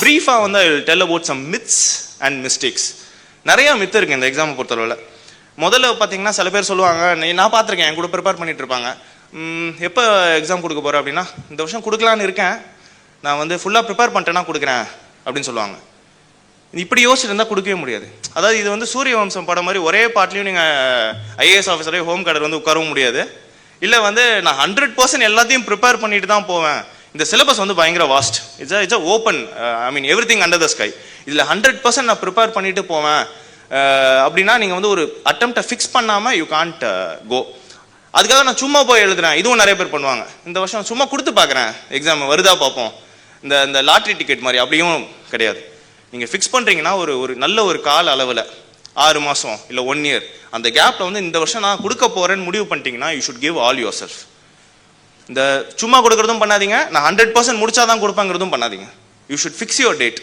ப்ரீஃபாக வந்து I will tell about some myths and mistakes. நிறையா myth இருக்குது இந்த எக்ஸாமை பொறுத்தளவில். முதல்ல பார்த்தீங்கன்னா சில பேர் சொல்லுவாங்க, நான் பார்த்துருக்கேன், என் கூட ப்ரிப்பேர் பண்ணிட்டு இருப்பாங்க, எப்போ எக்ஸாம் கொடுக்க போகிறேன் அப்படின்னா, இந்த வருஷம் கொடுக்கலான்னு இருக்கேன், நான் வந்து ஃபுல்லாக ப்ரிப்பேர் பண்ணிட்டேன்னா கொடுக்குறேன் அப்படின்னு சொல்லுவாங்க. இப்படி யோசிச்சுட்டு இருந்தால் கொடுக்கவே முடியாது. அதாவது இது வந்து சூரிய வம்சம் படம் மாதிரி ஒரே பாட்லையும் நீங்கள் ஐஏஎஸ் ஆஃபீஸரே ஹோம் கார்டர் வந்து உட்காரவும் முடியாது. இல்லை வந்து நான் 100% எல்லாத்தையும் ப்ரிப்பேர் பண்ணிட்டு தான் போவேன். இந்த சிலபஸ் வந்து பயங்கர vast. It's open, I mean everything under the sky. இதில் 100% நான் ப்ரிப்பேர் பண்ணிட்டு போவேன் அப்படின்னா நீங்கள் வந்து ஒரு அட்டெம்ப்டை ஃபிக்ஸ் பண்ணாமல் யூ கான்ட் கோ. அதுக்காக நான் சும்மா போய் எழுதுறேன், இதுவும் நிறைய பேர் பண்ணுவாங்க. இந்த வருஷம் சும்மா கொடுத்து பார்க்குறேன், எக்ஸாம் வருதா பார்ப்போம், இந்த லாட்ரி டிக்கெட் மாதிரி. அப்படியும் கிடையாது. நீங்கள் ஃபிக்ஸ் பண்ணுறீங்கன்னா ஒரு நல்ல ஒரு கால அளவில் 6 மாதம் இல்லை 1 year அந்த கேப்பில் வந்து இந்த வருஷம் நான் கொடுக்க போகிறேன்னு முடிவு பண்ணிட்டீங்கன்னா you should give all your self. இந்த சும்மா கொடுக்குறதும் பண்ணாதீங்க, நான் 100% முடிச்சாதான் கொடுப்பாங்கிறதும் பண்ணாதீங்க. You should fix your date.